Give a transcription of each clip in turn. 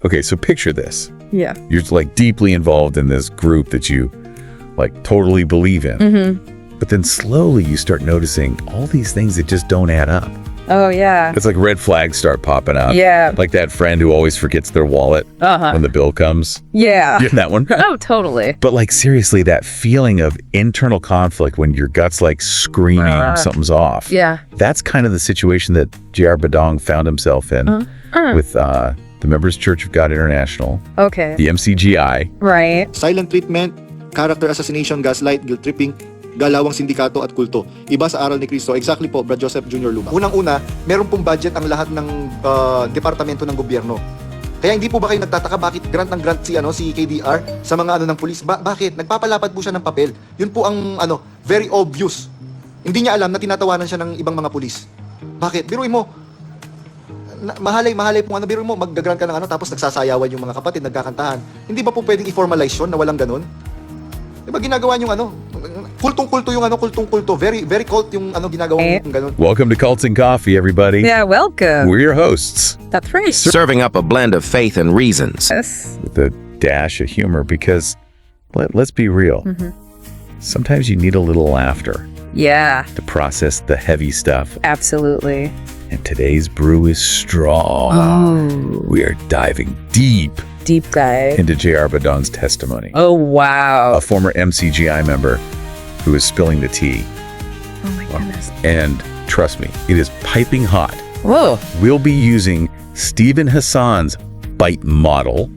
Okay, so picture this. Yeah. You're like deeply involved in this group that you like totally believe in. But then slowly you start noticing all these things that just don't add up. Oh, yeah. It's like red flags start popping up. Yeah. Like that friend who always forgets their wallet when the bill comes. Yeah. That one. Oh, totally. But like seriously, that feeling of internal conflict when your gut's like screaming something's off. Yeah. That's kind of the situation that JR Badong found himself in with the Members Church of God International. Okay. The MCGI. Right. Silent treatment, character assassination, gaslight, guilt tripping, galawang sindikato at kulto. Iba sa aral ni Cristo. Exactly po, Brad Joseph Jr. Luma. Unang-una, meron pong budget ang lahat ng departamento ng gobyerno. Kaya hindi po ba kayo nagtataka bakit grant ng grant si KDR sa mga ng pulis? Bakit? Nagpapalapad po siya ng papel. Yun po ang very obvious. Hindi niya alam na tinatawanan siya ng ibang mga pulis. Bakit? Biruin mo. Mahalay po biruin mo, mag-grant ka ng tapos nagsasayawan yung mga kapatid, nagkakantahan. Hindi ba po pwedeng i-formalize yun na walang ganun? Di ba ginagawa yung kultong-kulto yung kultong-kulto. Very, very cult yung ginagawa yung ganun. Welcome to Cults and Coffee, everybody. Yeah, welcome. We're your hosts. That's right. Serving up a blend of faith and reasons. Yes. With a dash of humor because, let's be real, sometimes you need a little laughter Yeah. to process the heavy stuff. Absolutely. And today's brew is strong. Oh. We are diving deep Deep dive. into JR Badong's testimony. Oh, wow. A former MCGI member who is spilling the tea. Oh, my goodness. And trust me, it is piping hot. Whoa. We'll be using Steven Hassan's BITE model.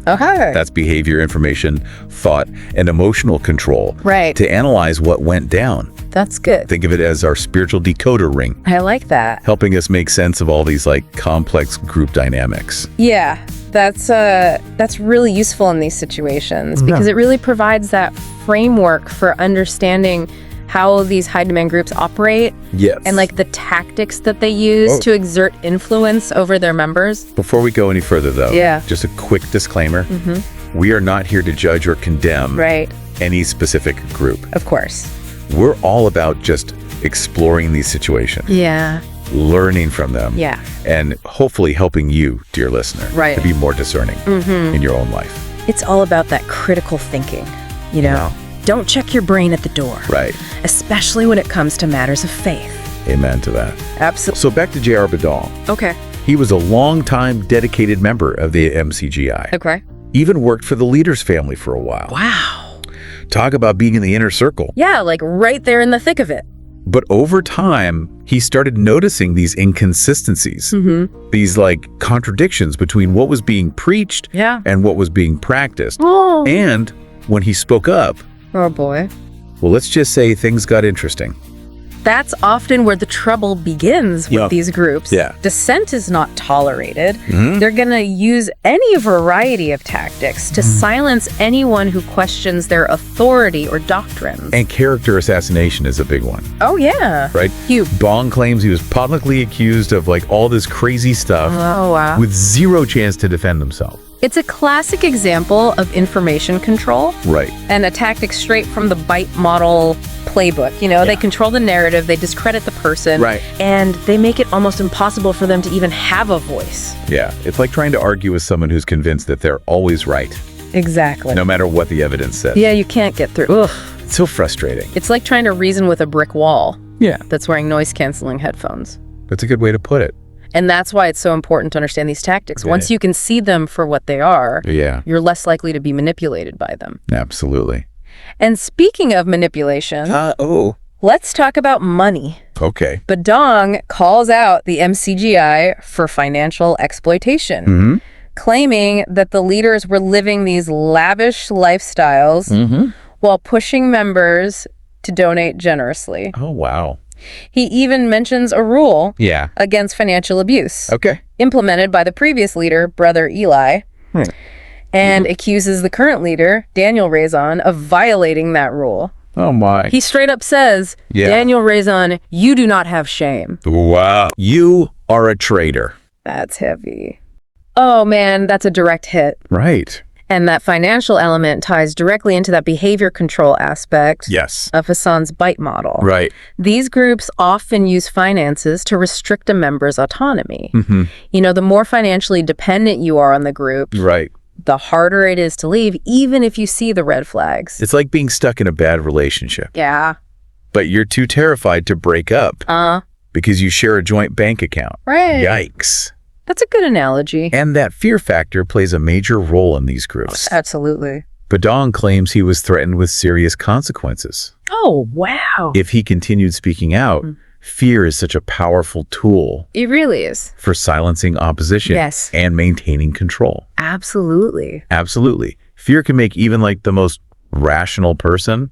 Okay. That's behavior, information, thought, and emotional control. Right. To analyze what went down. That's good. Think of it as our spiritual decoder ring, I like that. helping us make sense of all these like complex group dynamics. Yeah. That's really useful in these situations because it really provides that framework for understanding how these high demand groups operate Yes. and like the tactics that they use to exert influence over their members. Before we go any further, though, Yeah. just a quick disclaimer. We are not here to judge or condemn Right. any specific group. Of course. We're all about just exploring these situations, Yeah. learning from them, Yeah. and hopefully helping you, dear listener, Right. to be more discerning in your own life. It's all about that critical thinking, you know? Yeah. Don't check your brain at the door. Right. Especially when it comes to matters of faith. Amen to that. Absolutely. So back to JR Badong. Okay. He was a long-time dedicated member of the MCGI. Okay. Even worked for the leader's family for a while. Wow. Talk about being in the inner circle. Yeah, like right there in the thick of it. But over time, he started noticing these inconsistencies, these like contradictions between what was being preached Yeah. and what was being practiced. Oh. And when he spoke up, Oh boy. well, let's just say things got interesting. That's often where the trouble begins with Yeah. these groups. Yeah. Dissent is not tolerated. They're going to use any variety of tactics to silence anyone who questions their authority or doctrines. And character assassination is a big one, Oh, yeah. right? Huge. Bong claims he was publicly accused of like all this crazy stuff Oh, wow. with zero chance to defend himself. It's a classic example of information control Right. and a tactic straight from the BITE model playbook. You know, they control the narrative, they discredit the person, Right. and they make it almost impossible for them to even have a voice. Yeah. It's like trying to argue with someone who's convinced that they're always right, Exactly. no matter what the evidence says. Yeah, you can't get through. Ugh. It's so frustrating. It's like trying to reason with a brick wall Yeah. that's wearing noise-canceling headphones. That's a good way to put it. And that's why it's so important to understand these tactics. Yeah. Once you can see them for what they are, Yeah. you're less likely to be manipulated by them. Absolutely. And speaking of manipulation, let's talk about money. Okay. Badong calls out the MCGI for financial exploitation, claiming that the leaders were living these lavish lifestyles while pushing members to donate generously. Oh, wow. He even mentions a rule Yeah. against financial abuse, Okay. implemented by the previous leader, Brother Eli, and accuses the current leader, Daniel Razon, of violating that rule. Oh, my. He straight up says, Yeah. Daniel Razon, you do not have shame. Wow. You are a traitor. That's heavy. Oh man, that's a direct hit. Right. And that financial element ties directly into that behavior control aspect Yes. of Hassan's bite model. Right. These groups often use finances to restrict a member's autonomy. Mm-hmm. You know, the more financially dependent you are on the group, Right. the harder it is to leave, even if you see the red flags. It's like being stuck in a bad relationship, Yeah. but you're too terrified to break up because you share a joint bank account. Right. Yikes. That's a good analogy. And that fear factor plays a major role in these groups. Absolutely. Badong claims he was threatened with serious consequences. Oh, wow. If he continued speaking out, fear is such a powerful tool It really is. for silencing opposition Yes. and maintaining control. Absolutely. Absolutely. Fear can make even like the most rational person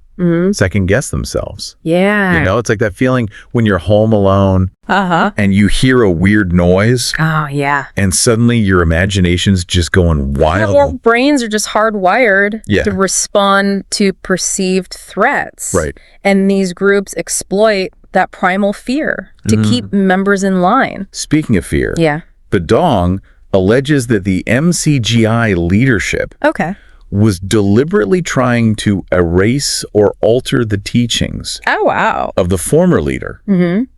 second guess themselves. Yeah. You know, it's like that feeling when you're home alone Uh-huh. and you hear a weird noise Oh, yeah. and suddenly your imagination's just going Our wild. brains are just hardwired Yeah. to respond to perceived threats. Right. And these groups exploit that primal fear to keep members in line. Speaking of fear, Yeah. Badong alleges that the MCGI leadership Okay. was deliberately trying to erase or alter the teachings Oh, wow. of the former leader,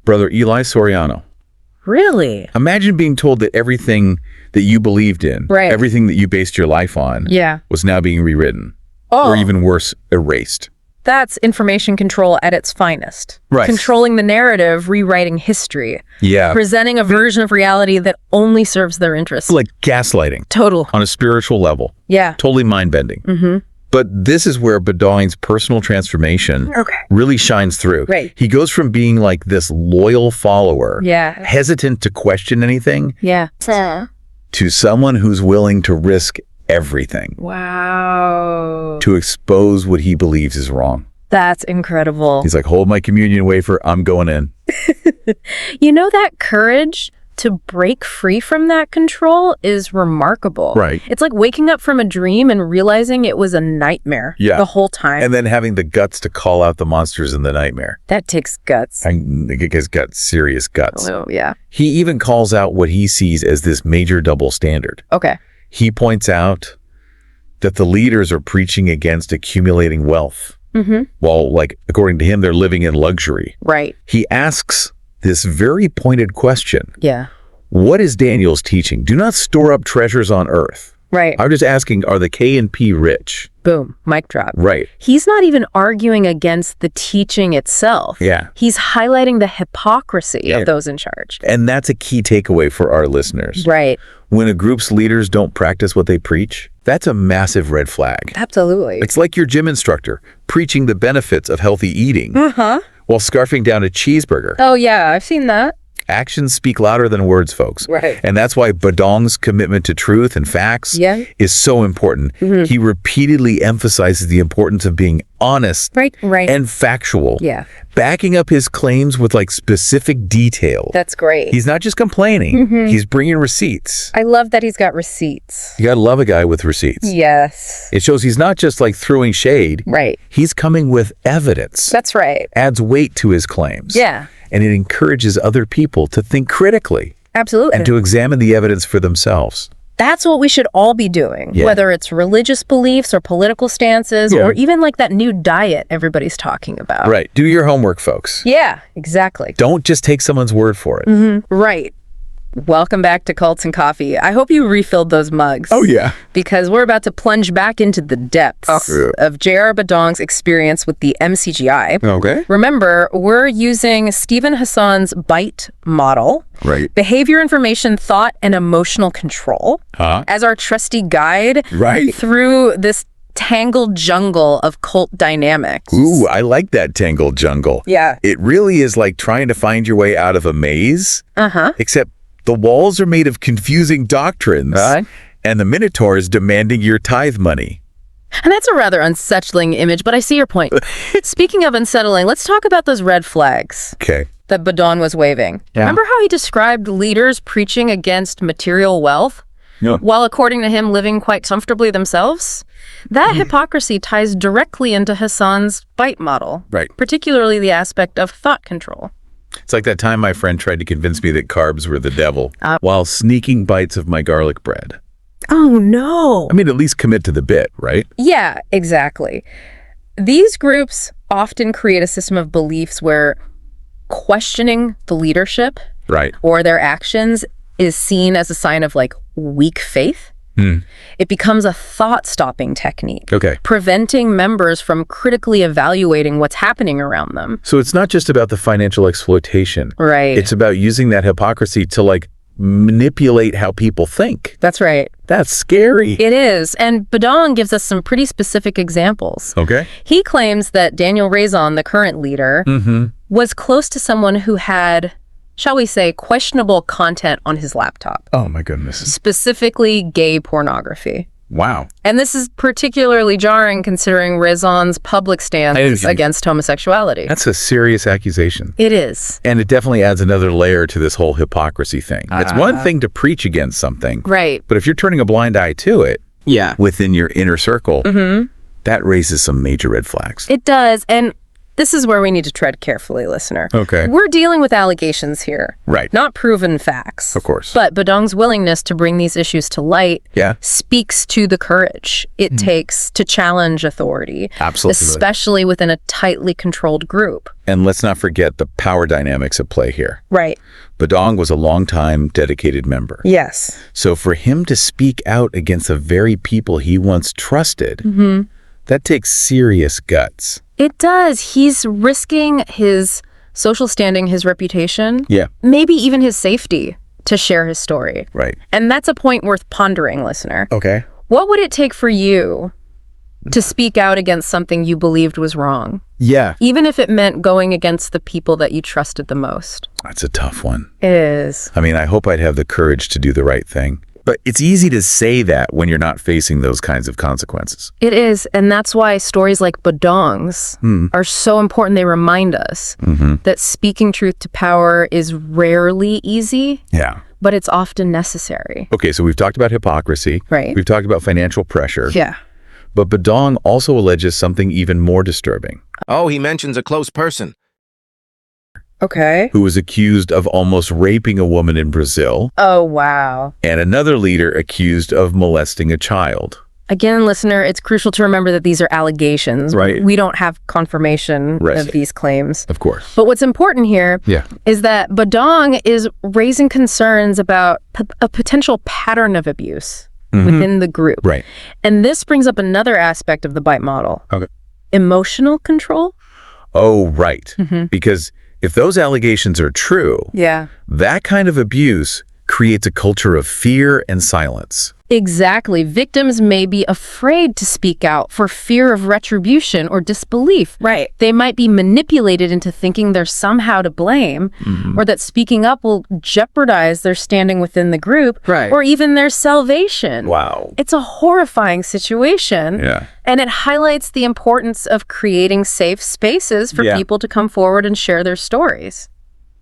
Brother Eli Soriano. Really? Imagine being told that everything that you believed in, Right. everything that you based your life on, Yeah. was now being rewritten, Oh. or even worse, erased. That's information control at its finest. Right. Controlling the narrative, rewriting history, Yeah, presenting a version of reality that only serves their interests. like gaslighting Total. on a spiritual level. Yeah. Totally mind-bending. But this is where Badong's personal transformation Okay. really shines through. Right. He goes from being like this loyal follower, Yeah. hesitant to question anything, Yeah. to someone who's willing to risk everything Wow. to expose what he believes is wrong. That's incredible. He's like, hold my communion wafer, I'm going in. You know, that courage to break free from that control is remarkable. Right. It's like waking up from a dream and realizing it was a nightmare the whole time. And then having the guts to call out the monsters in the nightmare. That takes guts. I think he's got serious guts. Oh, yeah. He even calls out what he sees as this major double standard. Okay. He points out that the leaders are preaching against accumulating wealth. While, like, according to him, they're living in luxury. Right. He asks this very pointed question. Yeah. What is Daniel's teaching? Do not store up treasures on earth. Right. I'm just asking, are the K and P rich? Boom. Mic drop. Right. He's not even arguing against the teaching itself. Yeah. He's highlighting the hypocrisy Yeah. of those in charge. And that's a key takeaway for our listeners. Right. When a group's leaders don't practice what they preach, that's a massive red flag. Absolutely. It's like your gym instructor preaching the benefits of healthy eating while scarfing down a cheeseburger. Oh, yeah. I've seen that. Actions speak louder than words, folks. Right. And that's why Badong's commitment to truth and facts is so important. He repeatedly emphasizes the importance of being honest Right. and factual. Yeah. Backing up his claims with like specific detail. That's great. He's not just complaining. He's bringing receipts. I love that he's got receipts. You gotta love a guy with receipts. Yes. It shows he's not just like throwing shade. Right. He's coming with evidence. That's right. Adds weight to his claims. Yeah. And it encourages other people to think critically Absolutely. and to examine the evidence for themselves. That's what we should all be doing, Yeah. whether it's religious beliefs or political stances or even like that new diet everybody's talking about. Right. Do your homework, folks. Yeah, exactly. Don't just take someone's word for it. Right. Welcome back to Cults and Coffee. I hope you refilled those mugs. Oh, yeah. Because we're about to plunge back into the depths of JR Badong's experience with the MCGI. Okay. Remember, we're using Steven Hassan's BITE model, Right. behavior information, thought, and emotional control, as our trusty guide Right. through this tangled jungle of cult dynamics. Ooh, I like that tangled jungle. Yeah. It really is like trying to find your way out of a maze. Except the walls are made of confusing doctrines. And the Minotaur is demanding your tithe money. And that's a rather unsettling image, but I see your point. Speaking of unsettling, let's talk about those red flags Okay. that Badong was waving. Remember how he described leaders preaching against material wealth? Yeah. While, according to him, living quite comfortably themselves? That hypocrisy ties directly into Hassan's BITE model, Right. particularly the aspect of thought control. It's like that time my friend tried to convince me that carbs were the devil while sneaking bites of my garlic bread. Oh, no. I mean, at least commit to the bit, right? Yeah, exactly. These groups often create a system of beliefs where questioning the leadership Right. or their actions is seen as a sign of like weak faith. It becomes a thought-stopping technique, Okay. preventing members from critically evaluating what's happening around them. So it's not just about the financial exploitation. Right. It's about using that hypocrisy to like manipulate how people think. That's right. That's scary. It is. And Badong gives us some pretty specific examples. Okay. He claims that Daniel Razon, the current leader, was close to someone who had, shall we say, questionable content on his laptop, Oh my goodness. specifically gay pornography. Wow. And this is particularly jarring considering Razon's public stance against homosexuality. That's a serious accusation. It is. And it definitely adds another layer to this whole hypocrisy thing. It's one thing to preach against something. Right. But if you're turning a blind eye to it within your inner circle, that raises some major red flags. It does. And this is where we need to tread carefully, listener. Okay. We're dealing with allegations here. Right. Not proven facts. Of course. But Badong's willingness to bring these issues to light speaks to the courage it takes to challenge authority. Absolutely. Especially within a tightly controlled group. And let's not forget the power dynamics at play here. Right. Badong was a longtime dedicated member. Yes. So for him to speak out against the very people he once trusted, that takes serious guts. It does. He's risking his social standing, his reputation, maybe even his safety to share his story. Right. And that's a point worth pondering, listener. Okay. What would it take for you to speak out against something you believed was wrong? Yeah. Even if it meant going against the people that you trusted the most. That's a tough one. It is. I mean, I hope I'd have the courage to do the right thing. But it's easy to say that when you're not facing those kinds of consequences. It is. And that's why stories like Badong's are so important. They remind us that speaking truth to power is rarely easy, but it's often necessary. Okay, so we've talked about hypocrisy. Right. We've talked about financial pressure. Yeah. But Badong also alleges something even more disturbing. Oh, he mentions a close person. Okay. Who was accused of almost raping a woman in Brazil, Oh, wow. and another leader accused of molesting a child. Again, listener, it's crucial to remember that these are allegations. Right. We don't have confirmation of these claims. Of course. But what's important here is that Badong is raising concerns about a potential pattern of abuse within the group. Right. And this brings up another aspect of the BITE model. Okay. Emotional control. Oh, right. Because if those allegations are true, that kind of abuse creates a culture of fear and silence. Exactly. Victims may be afraid to speak out for fear of retribution or disbelief. Right. They might be manipulated into thinking they're somehow to blame, or that speaking up will jeopardize their standing within the group, or even their salvation. Wow. It's a horrifying situation. Yeah. And it highlights the importance of creating safe spaces for people to come forward and share their stories.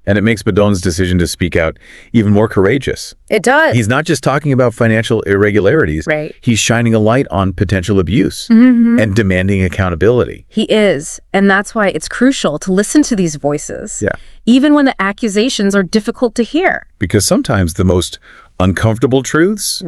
And it makes Badong's decision to speak out even more courageous. It does. He's not just talking about financial irregularities. Right. He's shining a light on potential abuse and demanding accountability. He is. And that's why it's crucial to listen to these voices. Even when the accusations are difficult to hear. Because sometimes the most uncomfortable truths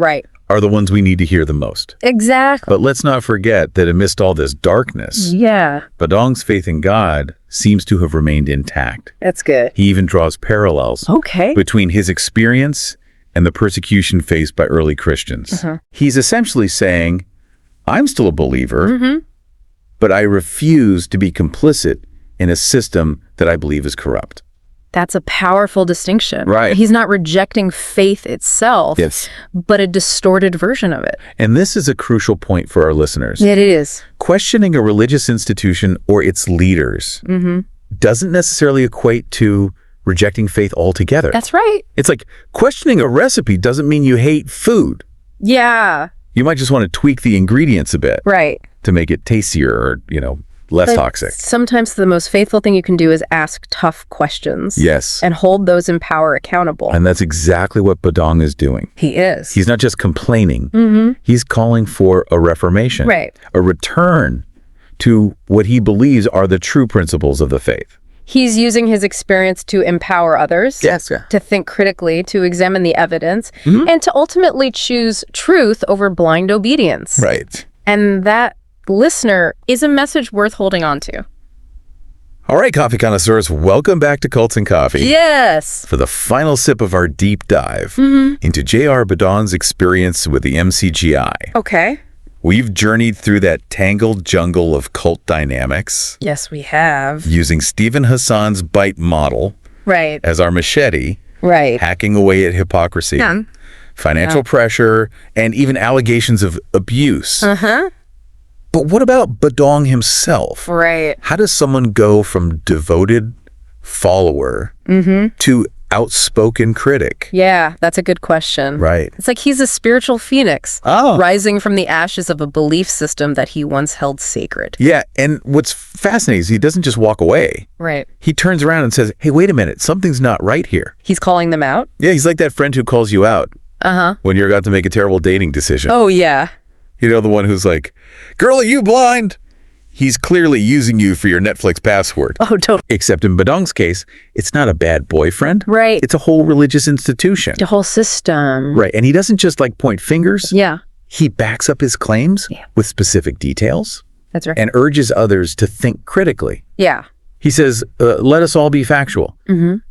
are the ones we need to hear the most. Exactly. But let's not forget that amidst all this darkness, Badong's faith in God seems to have remained intact. That's good. He even draws parallels between his experience and the persecution faced by early Christians. He's essentially saying, I'm still a believer, but I refuse to be complicit in a system that I believe is corrupt. That's a powerful distinction. Right. He's not rejecting faith itself, but a distorted version of it. And this is a crucial point for our listeners. It is. Questioning a religious institution or its leaders doesn't necessarily equate to rejecting faith altogether. That's right. It's like questioning a recipe doesn't mean you hate food. Yeah. You might just want to tweak the ingredients a bit. Right. To make it tastier or, less toxic. Sometimes the most faithful thing you can do is ask tough questions. Yes. And hold those in power accountable. And that's exactly what Badong is doing. He is. He's not just complaining. He's calling for a reformation. Right. A return to what he believes are the true principles of the faith. He's using his experience to empower others. Yes. Yeah. To think critically, to examine the evidence, and to ultimately choose truth over blind obedience. Right. And that, listener, is a message worth holding on to. All right, coffee connoisseurs, welcome back to Cults and Coffee. Yes. For the final sip of our deep dive into JR Badong's experience with the MCGI. Okay. We've journeyed through that tangled jungle of cult dynamics. Yes, we have. Using Steven Hassan's bite model Right. as our machete, Right. hacking away at hypocrisy, financial pressure, and even allegations of abuse. But what about Badong himself? Right. How does someone go from devoted follower to outspoken critic? Yeah, that's a good question. Right. It's like he's a spiritual phoenix, rising from the ashes of a belief system that he once held sacred. Yeah, and what's fascinating is he doesn't just walk away. Right. He turns around and says, hey, wait a minute, something's not right here. He's calling them out? Yeah, he's like that friend who calls you out when you're about to make a terrible dating decision. Oh, yeah. You know, the one who's like, girl, are you blind? He's clearly using you for your Netflix password. Oh, totally. Except in Badong's case, it's not a bad boyfriend. Right. It's a whole religious institution. The whole system. Right. And he doesn't just like point fingers. Yeah. He backs up his claims with specific details That's right. and urges others to think critically. Yeah. He says, let us all be factual.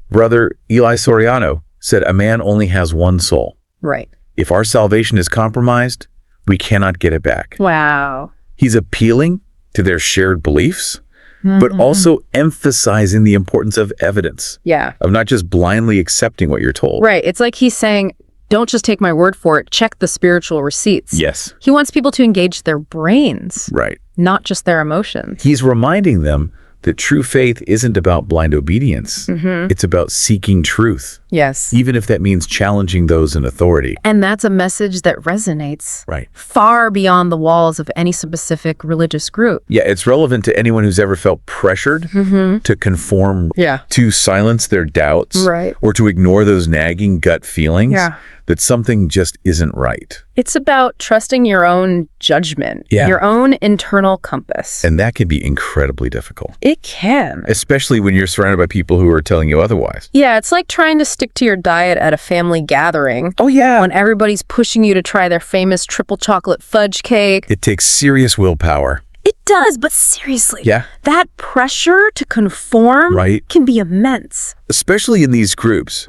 Brother Eli Soriano said, a man only has one soul. Right. If our salvation is compromised, we cannot get it back. Wow. He's appealing to their shared beliefs, but also emphasizing the importance of evidence, Yeah. of not just blindly accepting what you're told. Right. It's like he's saying, don't just take my word for it, check the spiritual receipts. Yes. He wants people to engage their brains, Right. not just their emotions. He's reminding them that true faith isn't about blind obedience. It's about seeking truth, Yes. even if that means challenging those in authority. And that's a message that resonates Right. far beyond the walls of any specific religious group. Yeah, it's relevant to anyone who's ever felt pressured to conform, Yeah. to silence their doubts, Right. or to ignore those nagging gut feelings Yeah. that something just isn't right. It's about trusting your own judgment, your own internal compass. And that can be incredibly difficult, It can. especially when you're surrounded by people who are telling you otherwise. Yeah, it's like trying to stick to your diet at a family gathering. Oh, yeah. When everybody's pushing you to try their famous triple chocolate fudge cake. It takes serious willpower. It does, but seriously. Yeah. That pressure to conform Right. can be immense. Especially in these groups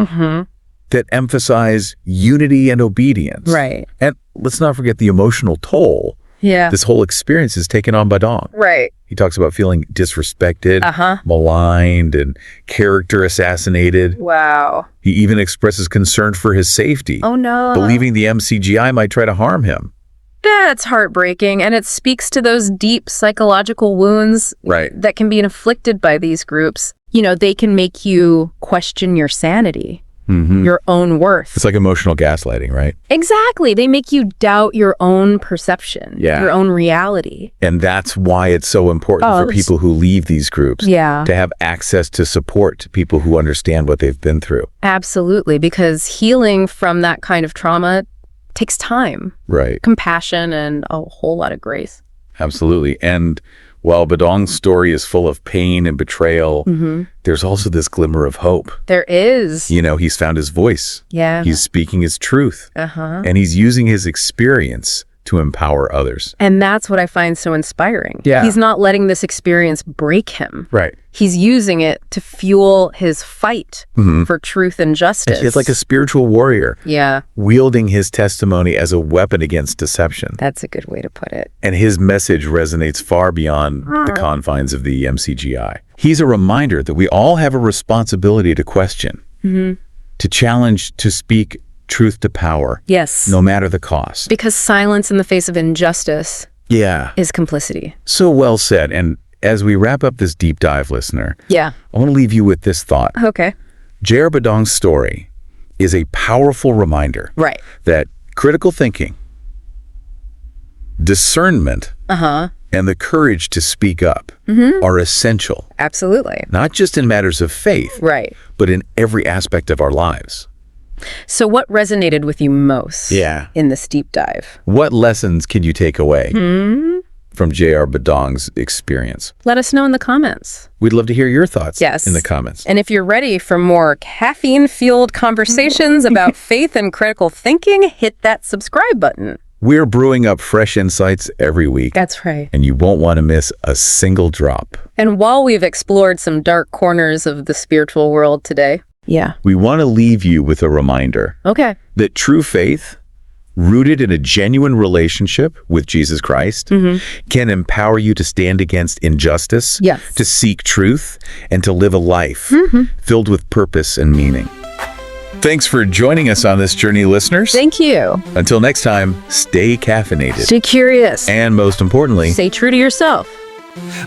that emphasize unity and obedience. Right. And let's not forget the emotional toll Yeah. this whole experience is taken on Badong. Right. He talks about feeling disrespected, maligned, and character assassinated. Wow. He even expresses concern for his safety, Oh, no. believing the MCGI might try to harm him. That's heartbreaking, and it speaks to those deep psychological wounds Right. that can be inflicted by these groups. You know, they can make you question your sanity, your own worth. It's like emotional gaslighting, right? Exactly. They make you doubt your own perception, your own reality. And that's why it's so important for people who leave these groups Yeah. to have access to support, to people who understand what they've been through. Absolutely, because healing from that kind of trauma takes time, Right. compassion, and a whole lot of grace. Absolutely. And while Badong's story is full of pain and betrayal, there's also this glimmer of hope. There is. You know, he's found his voice. Yeah. He's speaking his truth. And he's using his experience to empower others. And that's what I find so inspiring. Yeah. He's not letting this experience break him. Right. He's using it to fuel his fight for truth and justice. It's like a spiritual warrior. Yeah, Wielding his testimony as a weapon against deception. that's a good way to put it. And his message resonates far beyond the confines of the MCGI. He's a reminder that we all have a responsibility to question, to challenge, to speak truth to power, Yes. no matter the cost. Because silence in the face of injustice Yeah. is complicity. So well said. And as we wrap up this deep dive, listener, Yeah. I want to leave you with this thought. Okay. JR Badong's story is a powerful reminder Right. that critical thinking, discernment, and the courage to speak up are essential, Absolutely. not just in matters of faith, Right. but in every aspect of our lives. So what resonated with you most Yeah. in this deep dive? What lessons can you take away? from JR Badong's experience? Let us know in the comments. We'd love to hear your thoughts Yes. in the comments. And if you're ready for more caffeine-fueled conversations about faith and critical thinking, hit that subscribe button. We're brewing up fresh insights every week. That's right. And you won't want to miss a single drop. And while we've explored some dark corners of the spiritual world today, we want to leave you with a reminder that true faith, rooted in a genuine relationship with Jesus Christ, can empower you to stand against injustice, to seek truth, and to live a life filled with purpose and meaning. Thanks for joining us on this journey, listeners. Thank you. Until next time, stay caffeinated. Stay curious. And most importantly, stay true to yourself.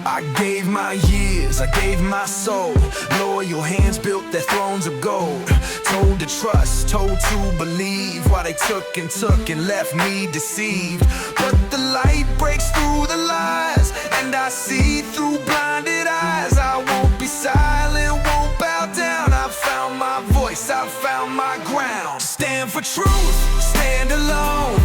I gave my years, I gave my soul. Loyal hands built their thrones of gold. Told to trust, told to believe, while they took and left me deceived. But the light breaks through the lies, and I see through blinded eyes. I won't be silent, won't bow down. I found my voice, I found my ground. Stand for truth, stand alone.